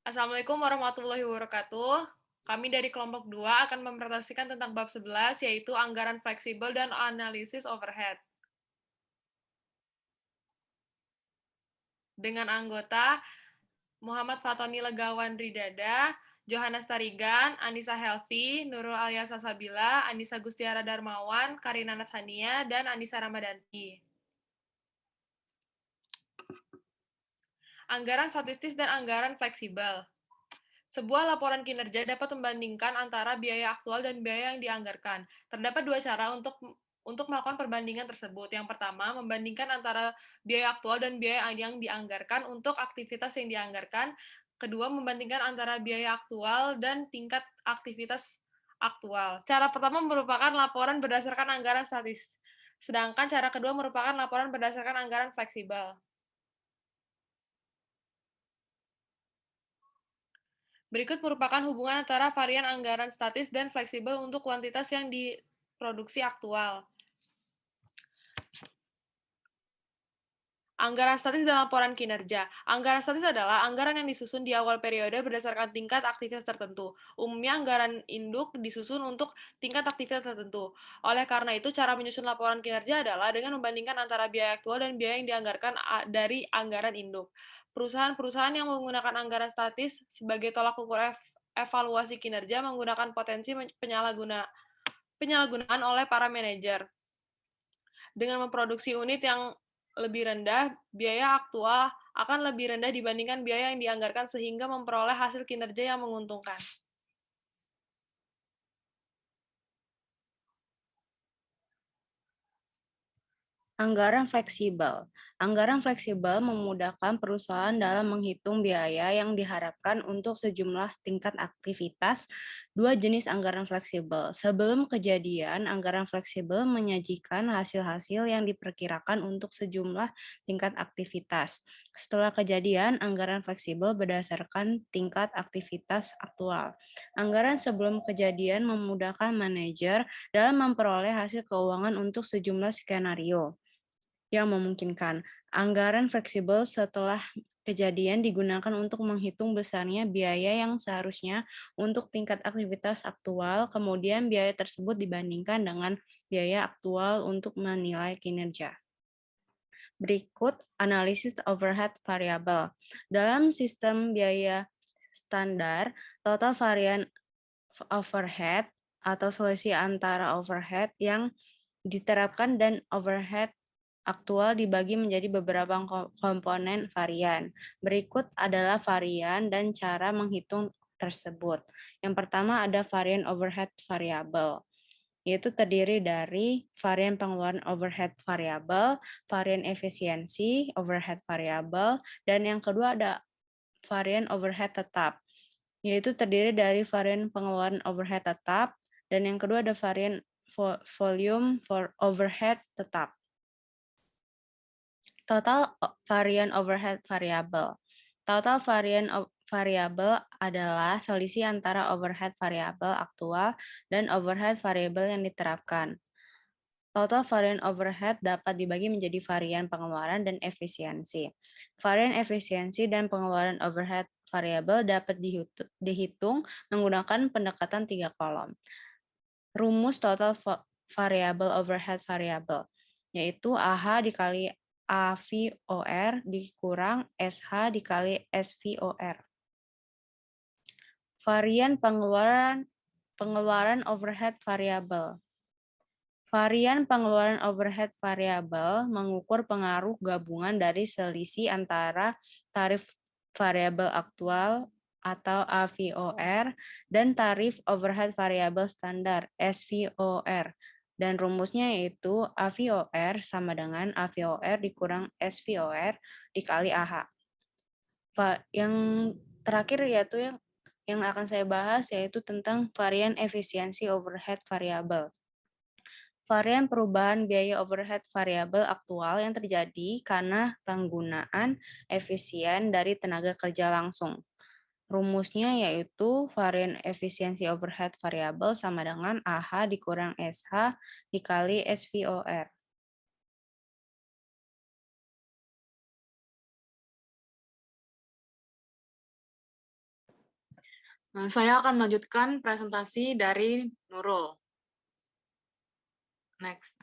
Assalamualaikum warahmatullahi wabarakatuh. Kami dari kelompok 2 akan mempresentasikan tentang bab 11, yaitu anggaran fleksibel dan analisis overhead. Dengan anggota Muhammad Fatoni Legawan Ridada, Johannes Tarigan, Anissa Helvi, Nurul Alyasa Sabila, Anissa Gustiara Darmawan, Karina Natsania, dan Anissa Ramadanti. Anggaran statistis dan anggaran fleksibel. Sebuah laporan kinerja dapat membandingkan antara biaya aktual dan biaya yang dianggarkan. Terdapat dua cara untuk melakukan perbandingan tersebut. Yang pertama, membandingkan antara biaya aktual dan biaya yang dianggarkan untuk aktivitas yang dianggarkan. Kedua, membandingkan antara biaya aktual dan tingkat aktivitas aktual. Cara pertama merupakan laporan berdasarkan anggaran statis, sedangkan cara kedua merupakan laporan berdasarkan anggaran fleksibel. Berikut merupakan hubungan antara varian anggaran statis dan fleksibel untuk kuantitas yang diproduksi aktual. Anggaran statis dan laporan kinerja. Anggaran statis adalah anggaran yang disusun di awal periode berdasarkan tingkat aktivitas tertentu. Umumnya anggaran induk disusun untuk tingkat aktivitas tertentu. Oleh karena itu, cara menyusun laporan kinerja adalah dengan membandingkan antara biaya aktual dan biaya yang dianggarkan dari anggaran induk. Perusahaan-perusahaan yang menggunakan anggaran statis sebagai tolak ukur evaluasi kinerja menggunakan potensi penyalahgunaan oleh para manajer. Dengan memproduksi unit yang lebih rendah, biaya aktual akan lebih rendah dibandingkan biaya yang dianggarkan sehingga memperoleh hasil kinerja yang menguntungkan. Anggaran fleksibel. Anggaran fleksibel memudahkan perusahaan dalam menghitung biaya yang diharapkan untuk sejumlah tingkat aktivitas. Dua jenis anggaran fleksibel. Sebelum kejadian, anggaran fleksibel menyajikan hasil-hasil yang diperkirakan untuk sejumlah tingkat aktivitas. Setelah kejadian, anggaran fleksibel berdasarkan tingkat aktivitas aktual. Anggaran sebelum kejadian memudahkan manajer dalam memperoleh hasil keuangan untuk sejumlah skenario yang memungkinkan. Anggaran fleksibel setelah kejadian digunakan untuk menghitung besarnya biaya yang seharusnya untuk tingkat aktivitas aktual, kemudian biaya tersebut dibandingkan dengan biaya aktual untuk menilai kinerja. Berikut analisis overhead variable. Dalam sistem biaya standar, total varian overhead atau selisih antara overhead yang diterapkan dan overhead aktual dibagi menjadi beberapa komponen varian. Berikut adalah varian dan cara menghitung tersebut. Yang pertama ada varian overhead variable, yaitu terdiri dari varian pengeluaran overhead variable, varian efisiensi overhead variable, dan yang kedua ada varian overhead tetap, yaitu terdiri dari varian pengeluaran overhead tetap, dan yang kedua ada varian volume for overhead tetap. Total varian overhead variable. Total varian variable adalah selisih antara overhead variable aktual dan overhead variable yang diterapkan. Total varian overhead dapat dibagi menjadi varian pengeluaran dan efisiensi. Varian efisiensi dan pengeluaran overhead variable dapat dihitung menggunakan pendekatan 3 kolom. Rumus total variable overhead variable, yaitu AH dikali AVOR dikurang SH dikali SVOR. Varian pengeluaran overhead variable. Varian pengeluaran overhead variable mengukur pengaruh gabungan dari selisih antara tarif variabel aktual atau AVOR dan tarif overhead variabel standar SVOR. Dan rumusnya yaitu AVOR sama dengan AVOR dikurang SVOR dikali AH. Yang terakhir yaitu yang akan saya bahas yaitu tentang varian efisiensi overhead variable. Varian perubahan biaya overhead variabel aktual yang terjadi karena penggunaan efisien dari tenaga kerja langsung. Rumusnya yaitu varian efisiensi overhead variabel sama dengan AH dikurang SH dikali SVOR. Saya akan melanjutkan presentasi dari Nurul. Next.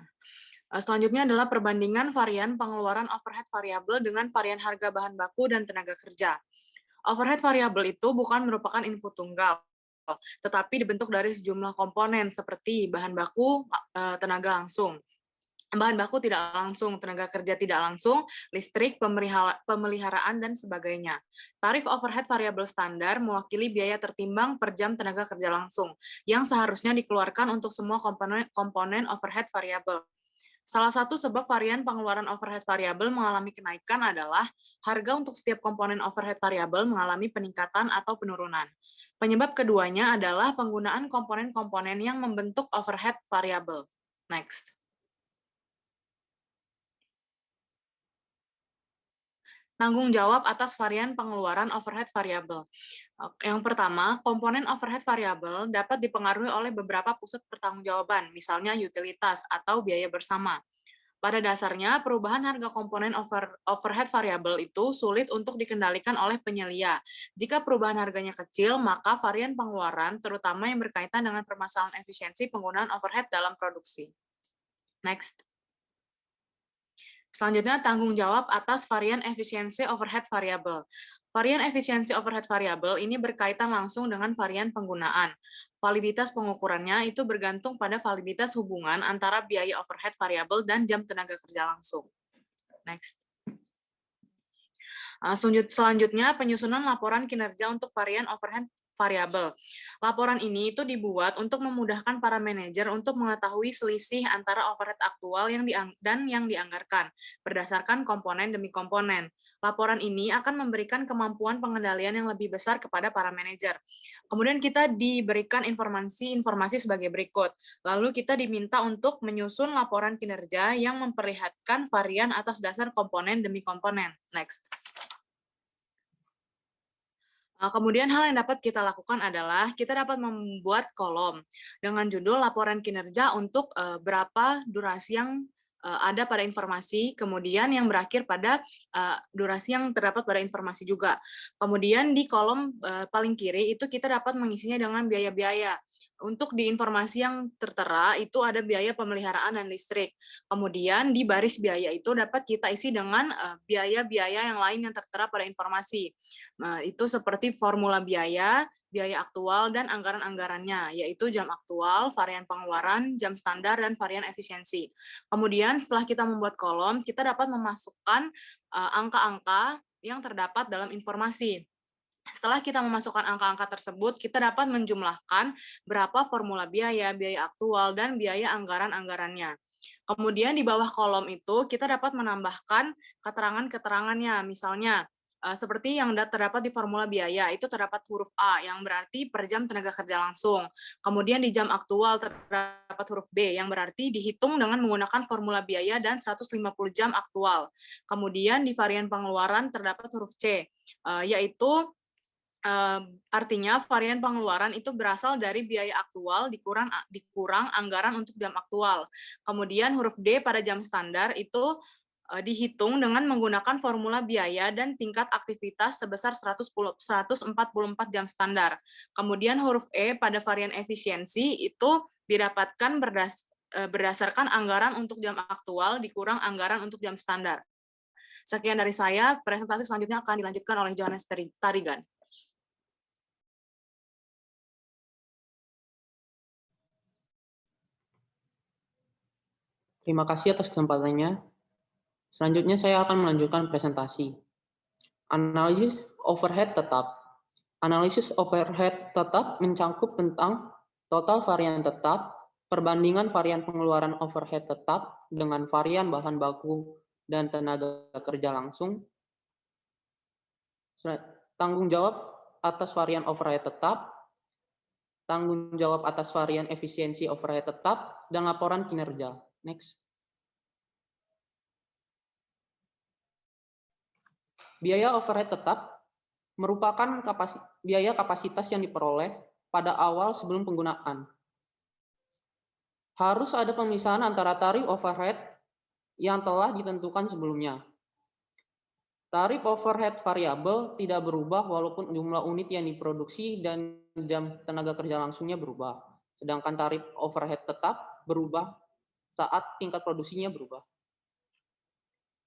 Selanjutnya adalah perbandingan varian pengeluaran overhead variabel dengan varian harga bahan baku dan tenaga kerja. Overhead variabel itu bukan merupakan input tunggal, tetapi dibentuk dari sejumlah komponen seperti bahan baku, tenaga langsung, bahan baku tidak langsung, tenaga kerja tidak langsung, listrik, pemeliharaan, dan sebagainya. Tarif overhead variabel standar mewakili biaya tertimbang per jam tenaga kerja langsung, yang seharusnya dikeluarkan untuk semua komponen overhead variabel. Salah satu sebab varian pengeluaran overhead variabel mengalami kenaikan adalah harga untuk setiap komponen overhead variabel mengalami peningkatan atau penurunan. Penyebab keduanya adalah penggunaan komponen-komponen yang membentuk overhead variabel. Next. Tanggung jawab atas varian pengeluaran overhead variabel. Yang pertama, komponen overhead variabel dapat dipengaruhi oleh beberapa pusat pertanggungjawaban, misalnya utilitas atau biaya bersama. Pada dasarnya, perubahan harga komponen overhead variabel itu sulit untuk dikendalikan oleh penyelia. Jika perubahan harganya kecil, maka varian pengeluaran, terutama yang berkaitan dengan permasalahan efisiensi penggunaan overhead dalam produksi. Next. Selanjutnya, tanggung jawab atas varian efisiensi overhead variabel. Varian efisiensi overhead variabel ini berkaitan langsung dengan varian penggunaan. Validitas pengukurannya itu bergantung pada validitas hubungan antara biaya overhead variabel dan jam tenaga kerja langsung. Next. Selanjutnya, penyusunan laporan kinerja untuk varian overhead variabel. Laporan ini itu dibuat untuk memudahkan para manajer untuk mengetahui selisih antara overhead aktual dan yang dianggarkan berdasarkan komponen demi komponen. Laporan ini akan memberikan kemampuan pengendalian yang lebih besar kepada para manajer. Kemudian kita diberikan informasi sebagai berikut. Lalu kita diminta untuk menyusun laporan kinerja yang memperlihatkan varian atas dasar komponen demi komponen. Next. Kemudian hal yang dapat kita lakukan adalah kita dapat membuat kolom dengan judul laporan kinerja untuk berapa durasi yang ada pada informasi, kemudian yang berakhir pada durasi yang terdapat pada informasi juga. Kemudian di kolom paling kiri itu kita dapat mengisinya dengan biaya-biaya. Untuk di informasi yang tertera itu ada biaya pemeliharaan dan listrik. Kemudian di baris biaya itu dapat kita isi dengan biaya-biaya yang lain yang tertera pada informasi. Nah, itu seperti formula biaya, biaya aktual, dan anggaran-anggarannya, yaitu jam aktual, varian pengeluaran, jam standar, dan varian efisiensi. Kemudian setelah kita membuat kolom, kita dapat memasukkan angka-angka yang terdapat dalam informasi. Setelah kita memasukkan angka-angka tersebut, kita dapat menjumlahkan berapa formula biaya, biaya aktual, dan biaya anggaran-anggarannya. Kemudian di bawah kolom itu kita dapat menambahkan keterangan-keterangannya, misalnya seperti yang terdapat di formula biaya, itu terdapat huruf A yang berarti per jam tenaga kerja langsung. Kemudian di jam aktual terdapat huruf B yang berarti dihitung dengan menggunakan formula biaya dan 150 jam aktual. Kemudian di varian pengeluaran terdapat huruf C, yaitu artinya varian pengeluaran itu berasal dari biaya aktual dikurang anggaran untuk jam aktual. Kemudian huruf D pada jam standar itu dihitung dengan menggunakan formula biaya dan tingkat aktivitas sebesar 144 jam standar. Kemudian huruf E pada varian efisiensi itu didapatkan berdasarkan anggaran untuk jam aktual dikurang anggaran untuk jam standar. Sekian dari saya, presentasi selanjutnya akan dilanjutkan oleh Johannes Tarigan. Terima kasih atas kesempatannya. Selanjutnya saya akan melanjutkan presentasi. Analisis overhead tetap. Analisis overhead tetap mencakup tentang total varian tetap, perbandingan varian pengeluaran overhead tetap dengan varian bahan baku dan tenaga kerja langsung, tanggung jawab atas varian overhead tetap, tanggung jawab atas varian efisiensi overhead tetap, dan laporan kinerja. Next. Biaya overhead tetap merupakan biaya kapasitas yang diperoleh pada awal sebelum penggunaan. Harus ada pemisahan antara tarif overhead yang telah ditentukan sebelumnya. Tarif overhead variabel tidak berubah walaupun jumlah unit yang diproduksi dan jam tenaga kerja langsungnya berubah. Sedangkan tarif overhead tetap berubah saat tingkat produksinya berubah.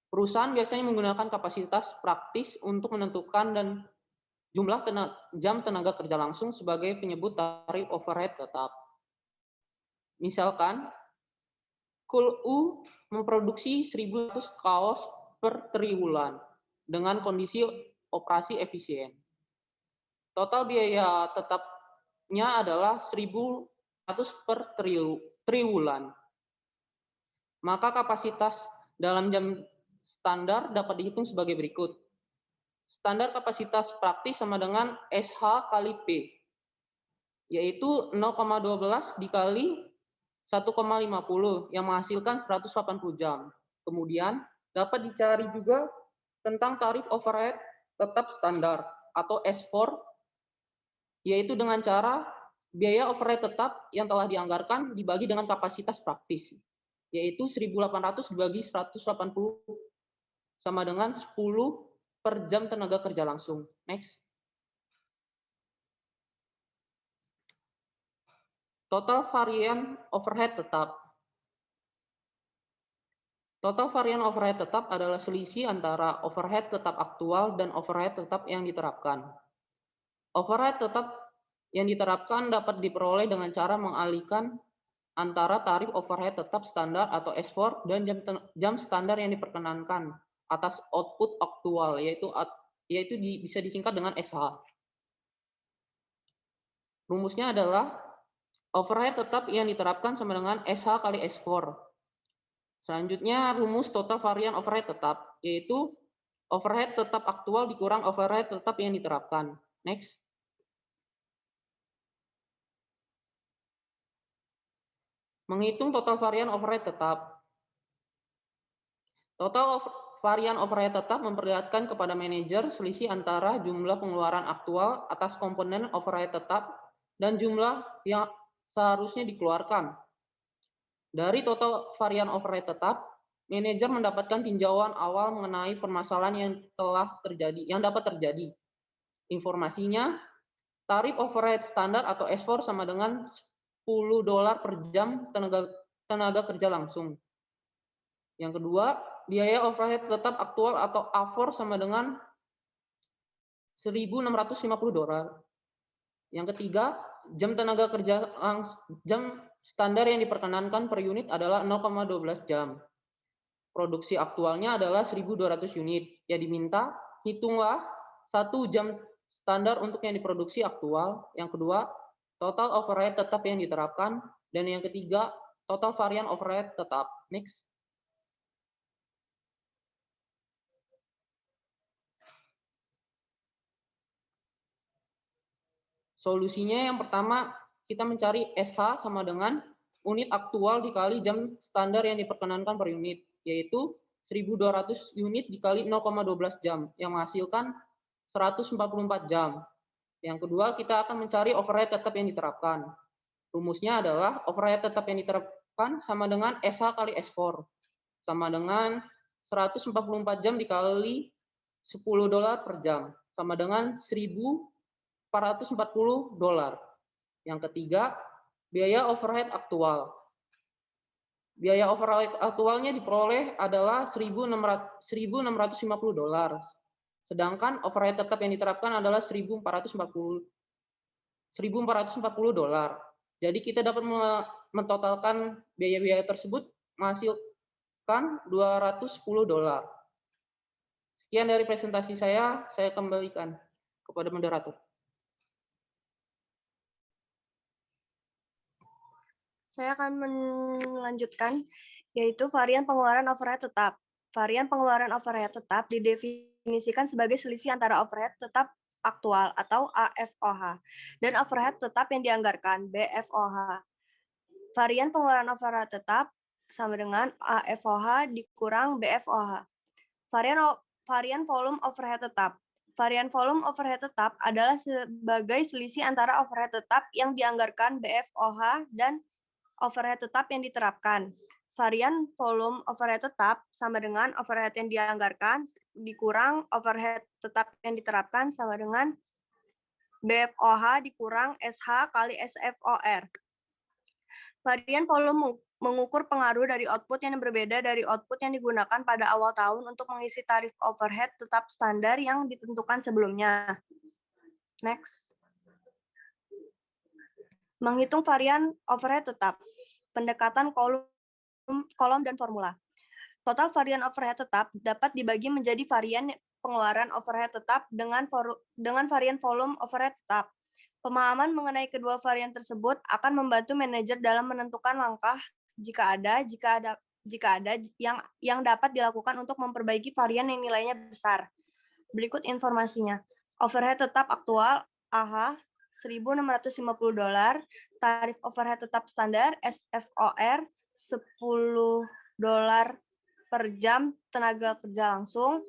Perusahaan biasanya menggunakan kapasitas praktis untuk menentukan dan jumlah jam tenaga kerja langsung sebagai penyebut tarif overhead tetap. Misalkan, KULU memproduksi 1.100 kaos per triwulan dengan kondisi operasi efisien. Total biaya tetapnya adalah 1.100 per triwulan. Maka kapasitas dalam jam standar dapat dihitung sebagai berikut. Standar kapasitas praktis sama dengan SH kali P, yaitu 0,12 dikali 1,50 yang menghasilkan 180 jam. Kemudian dapat dicari juga tentang tarif overhead tetap standar atau S4, yaitu dengan cara biaya overhead tetap yang telah dianggarkan dibagi dengan kapasitas praktis, yaitu 1.800 dibagi 180 sama dengan 10 per jam tenaga kerja langsung. Next. Total varian overhead tetap. Total varian overhead tetap adalah selisih antara overhead tetap aktual dan overhead tetap yang diterapkan. Overhead tetap yang diterapkan dapat diperoleh dengan cara mengalihkan antara tarif overhead tetap standar atau S4 dan jam standar yang diperkenankan atas output aktual, yaitu bisa disingkat dengan SH. Rumusnya adalah overhead tetap yang diterapkan sama dengan SH kali S4. Selanjutnya rumus total varian overhead tetap, yaitu overhead tetap aktual dikurang overhead tetap yang diterapkan. Next. Menghitung total varian overhead tetap. Total varian overhead tetap memperlihatkan kepada manajer selisih antara jumlah pengeluaran aktual atas komponen overhead tetap dan jumlah yang seharusnya dikeluarkan. Dari total varian overhead tetap, manajer mendapatkan tinjauan awal mengenai permasalahan yang dapat terjadi. Informasinya, tarif overhead standar atau S4 sama dengan $10 per jam tenaga kerja langsung. Yang kedua, biaya overhead tetap aktual atau A4 sama dengan $1.650. Yang ketiga, jam tenaga kerja jam standar yang diperkenankan per unit adalah 0,12 jam. Produksi aktualnya adalah 1.200 unit. Ya diminta, hitunglah 1 jam standar untuk yang diproduksi aktual. Yang kedua, total overhead tetap yang diterapkan. Dan yang ketiga, total varian overhead tetap. Next. Solusinya yang pertama, kita mencari SH sama dengan unit aktual dikali jam standar yang diperkenankan per unit, yaitu 1.200 unit dikali 0,12 jam, yang menghasilkan 144 jam. Yang kedua, kita akan mencari overhead tetap yang diterapkan. Rumusnya adalah overhead tetap yang diterapkan sama dengan SH kali S4, sama dengan 144 jam dikali $10 per jam, sama dengan $1.440. Yang ketiga, biaya overhead aktual. Biaya overhead aktualnya diperoleh adalah $1.650. Sedangkan overhead tetap yang diterapkan adalah $1.440. Jadi kita dapat mentotalkan biaya-biaya tersebut menghasilkan $210. Sekian dari presentasi saya kembalikan kepada moderator. Saya akan melanjutkan, yaitu varian pengeluaran overhead tetap. Varian pengeluaran overhead tetap didefinisikan sebagai selisih antara overhead tetap aktual atau AFOH dan overhead tetap yang dianggarkan BFOH. Varian pengeluaran overhead tetap sama dengan AFOH dikurang BFOH. Varian volume overhead tetap. Varian volume overhead tetap adalah sebagai selisih antara overhead tetap yang dianggarkan BFOH dan overhead tetap yang diterapkan. varian volume overhead tetap sama dengan overhead yang dianggarkan dikurang overhead tetap yang diterapkan sama dengan BFOH dikurang SH kali SFOR. Varian volume mengukur pengaruh dari output yang berbeda dari output yang digunakan pada awal tahun untuk mengisi tarif overhead tetap standar yang ditentukan sebelumnya. Next. Menghitung varian overhead tetap. Pendekatan kolom dan formula. Total varian overhead tetap dapat dibagi menjadi varian pengeluaran overhead tetap dengan varian volume overhead tetap. Pemahaman mengenai kedua varian tersebut akan membantu manajer dalam menentukan langkah jika ada yang dapat dilakukan untuk memperbaiki varian yang nilainya besar. Berikut informasinya. Overhead tetap aktual AH $1.650, tarif overhead tetap standar SFOR $10 per jam tenaga kerja langsung,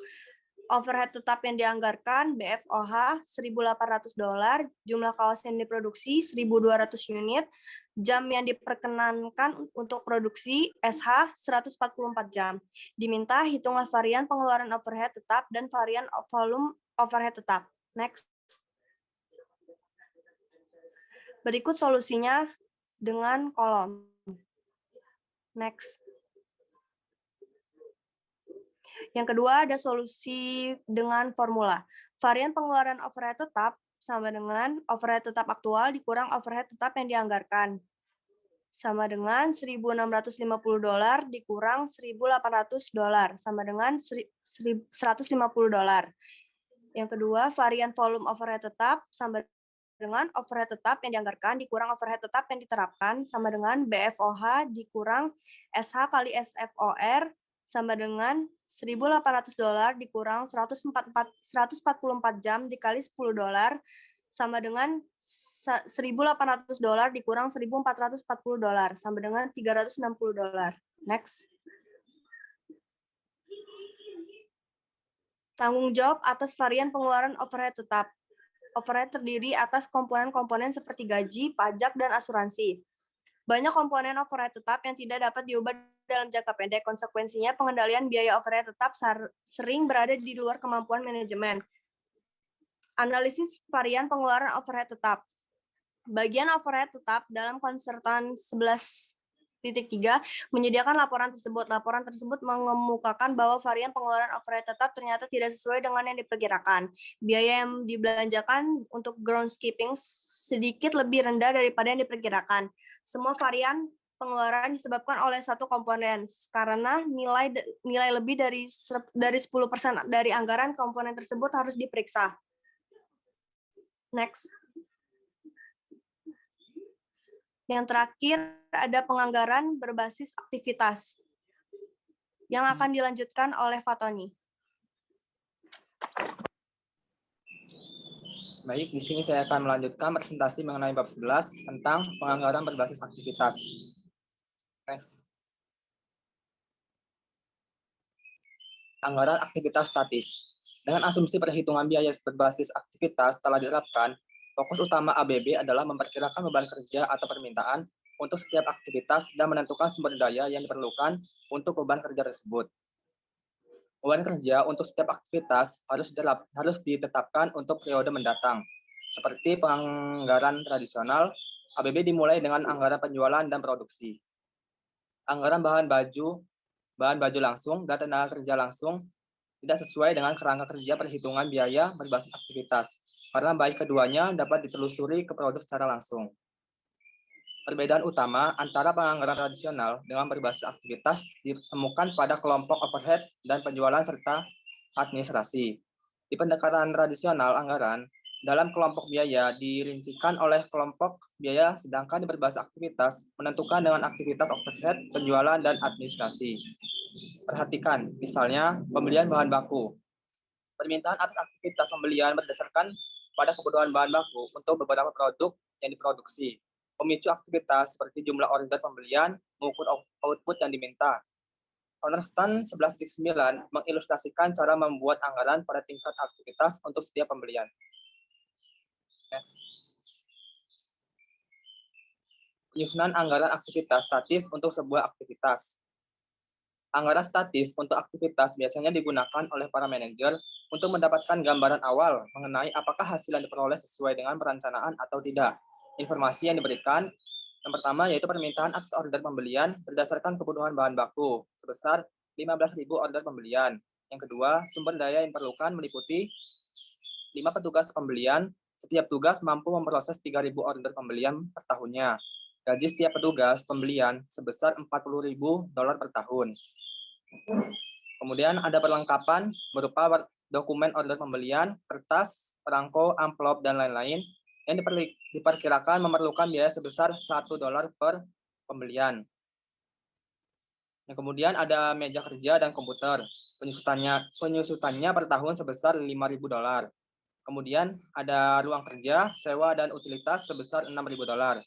overhead tetap yang dianggarkan BFOH $1.800, jumlah kaos yang diproduksi 1.200 unit, jam yang diperkenankan untuk produksi SH 144 jam. Diminta hitunglah varian pengeluaran overhead tetap dan varian volume overhead tetap. Next. Berikut solusinya dengan kolom. Next. Yang kedua ada solusi dengan formula. Varian pengeluaran overhead tetap sama dengan overhead tetap aktual dikurang overhead tetap yang dianggarkan. Sama dengan $1.650 dikurang $1.800 sama dengan $150. Yang kedua, varian volume overhead tetap sama dengan overhead tetap yang dianggarkan dikurang overhead tetap yang diterapkan sama dengan BFOH dikurang SH kali SFOR sama dengan $1.800 dikurang 144 jam dikali $10 sama dengan $1.800 dikurang $1.440 sama dengan $360. Next. Tanggung jawab atas varian pengeluaran overhead tetap. Overhead terdiri atas komponen-komponen seperti gaji, pajak, dan asuransi. Banyak komponen overhead tetap yang tidak dapat diubah dalam jangka pendek. Konsekuensinya, pengendalian biaya overhead tetap sering berada di luar kemampuan manajemen. Analisis varian pengeluaran overhead tetap. Bagian overhead tetap dalam konsertan 11.3 menyediakan laporan tersebut. Laporan tersebut mengemukakan bahwa varian pengeluaran overhead tetap ternyata tidak sesuai dengan yang diperkirakan. Biaya yang dibelanjakan untuk groundskeeping sedikit lebih rendah daripada yang diperkirakan. Semua varian pengeluaran disebabkan oleh satu komponen karena nilai lebih dari 10% dari anggaran komponen tersebut harus diperiksa. Next. Yang terakhir ada penganggaran berbasis aktivitas yang akan dilanjutkan oleh Fatoni. Baik, di sini saya akan melanjutkan presentasi mengenai bab 11 tentang penganggaran berbasis aktivitas. Anggaran aktivitas statis. Dengan asumsi perhitungan biaya berbasis aktivitas telah diterapkan, fokus utama ABB adalah memperkirakan beban kerja atau permintaan untuk setiap aktivitas dan menentukan sumber daya yang diperlukan untuk beban kerja tersebut. Beban kerja untuk setiap aktivitas harus ditetapkan untuk periode mendatang. Seperti penganggaran tradisional, ABB dimulai dengan anggaran penjualan dan produksi. Anggaran bahan baju langsung dan tenaga kerja langsung tidak sesuai dengan kerangka kerja perhitungan biaya berbasis aktivitas, karena baik keduanya dapat ditelusuri ke produk secara langsung. Perbedaan utama antara penganggaran tradisional dengan berbasis aktivitas ditemukan pada kelompok overhead dan penjualan serta administrasi. Di pendekatan tradisional anggaran, dalam kelompok biaya dirincikan oleh kelompok biaya, sedangkan di berbasis aktivitas menentukan dengan aktivitas overhead, penjualan, dan administrasi. Perhatikan, misalnya pembelian bahan baku. Permintaan atas aktivitas pembelian berdasarkan pada kebutuhan bahan baku untuk beberapa produk yang diproduksi. Pemicu aktivitas seperti jumlah order pembelian, mengukur output yang diminta. Konterstan 11.9 mengilustrasikan cara membuat anggaran pada tingkat aktivitas untuk setiap pembelian. Next. Penyusunan anggaran aktivitas statis untuk sebuah aktivitas. Anggaran statis untuk aktivitas biasanya digunakan oleh para manajer untuk mendapatkan gambaran awal mengenai apakah hasil yang diperoleh sesuai dengan perencanaan atau tidak. Informasi yang diberikan yang pertama yaitu permintaan atas order pembelian berdasarkan kebutuhan bahan baku sebesar 15.000 order pembelian. Yang kedua, sumber daya yang diperlukan meliputi 5 petugas pembelian. Setiap tugas mampu memproses 3.000 order pembelian per tahunnya. Gaji setiap petugas pembelian sebesar $40.000 per tahun. Kemudian ada perlengkapan berupa dokumen order pembelian, kertas, perangko, amplop, dan lain-lain yang diperkirakan memerlukan biaya sebesar $1 per pembelian. Yang kemudian ada meja kerja dan komputer. Penyusutannya per tahun sebesar $5.000. Kemudian ada ruang kerja, sewa, dan utilitas sebesar $6.000.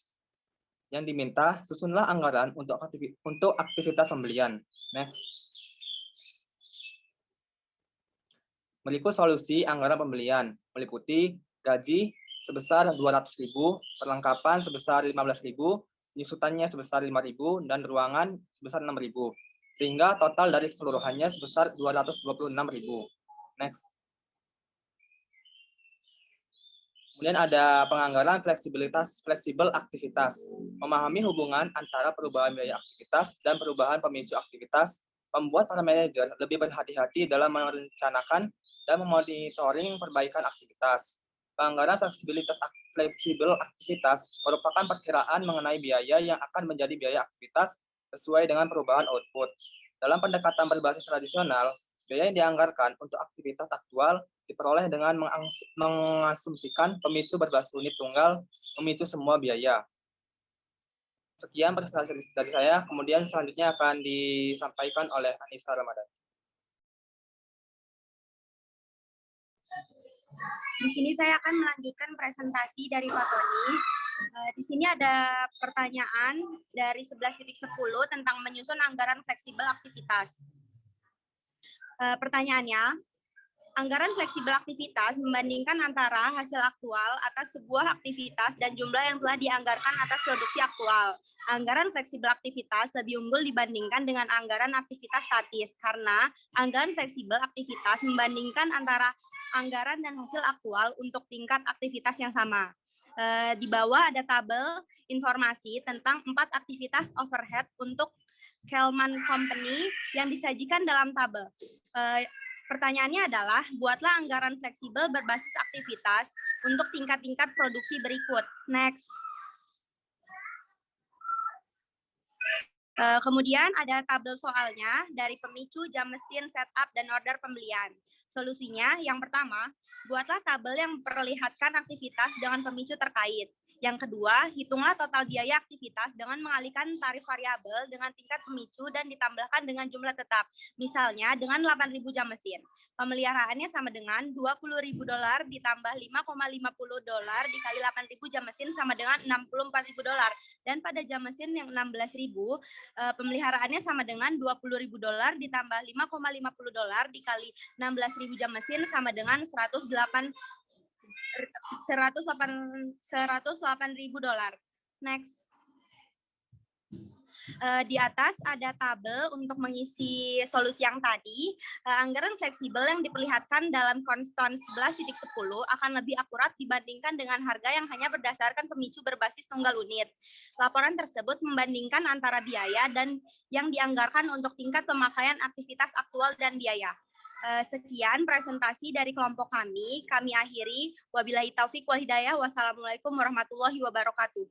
Yang diminta, susunlah anggaran untuk aktivitas pembelian. Next. Berikut solusi anggaran pembelian, meliputi gaji sebesar 200.000, perlengkapan sebesar 15.000, penyusutannya sebesar 5.000, dan ruangan sebesar 6.000. Sehingga total dari keseluruhannya sebesar 226.000. Next. Kemudian ada penganggaran fleksibel aktivitas. Memahami hubungan antara perubahan biaya aktivitas dan perubahan pemicu aktivitas membuat para manajer lebih berhati-hati dalam merencanakan dan memonitoring perbaikan aktivitas. Penganggaran fleksibel aktivitas merupakan perkiraan mengenai biaya yang akan menjadi biaya aktivitas sesuai dengan perubahan output. Dalam pendekatan berbasis tradisional, biaya yang dianggarkan untuk aktivitas aktual diperoleh dengan mengasumsikan pemicu berbasis unit tunggal memicu semua biaya. Sekian presentasi dari saya, kemudian selanjutnya akan disampaikan oleh Anissa Ramadan. Di sini saya akan melanjutkan presentasi dari Pak Tony. Di sini ada pertanyaan dari 11.10 tentang menyusun anggaran fleksibel aktivitas. Pertanyaannya, anggaran fleksibel aktivitas membandingkan antara hasil aktual atas sebuah aktivitas dan jumlah yang telah dianggarkan atas produksi aktual. Anggaran fleksibel aktivitas lebih unggul dibandingkan dengan anggaran aktivitas statis karena anggaran fleksibel aktivitas membandingkan antara anggaran dan hasil aktual untuk tingkat aktivitas yang sama. Di bawah ada tabel informasi tentang 4 aktivitas overhead untuk Kelman Company yang disajikan dalam tabel. Pertanyaannya adalah, buatlah anggaran fleksibel berbasis aktivitas untuk tingkat-tingkat produksi berikut. Next. Kemudian ada tabel soalnya dari pemicu, jam mesin, setup, dan order pembelian. Solusinya, yang pertama, buatlah tabel yang memperlihatkan aktivitas dengan pemicu terkait. Yang kedua, hitunglah total biaya aktivitas dengan mengalihkan tarif variabel dengan tingkat pemicu dan ditambahkan dengan jumlah tetap. Misalnya dengan 8.000 jam mesin. Pemeliharaannya sama dengan $20.000 ditambah $5,50 dikali 8.000 jam mesin sama dengan $64.000. Dan pada jam mesin yang 16.000, pemeliharaannya sama dengan $20.000 ditambah $5,50 dikali 16.000 jam mesin sama dengan $108.000. Next. Di atas ada tabel untuk mengisi solusi yang tadi. Anggaran fleksibel yang diperlihatkan dalam konstan 11.10 akan lebih akurat dibandingkan dengan harga yang hanya berdasarkan pemicu berbasis tunggal unit. Laporan tersebut membandingkan antara biaya dan yang dianggarkan untuk tingkat pemakaian aktivitas aktual dan biaya. Sekian presentasi dari kelompok kami akhiri. Wabillahi taufik wal hidayah. Wassalamualaikum warahmatullahi wabarakatuh.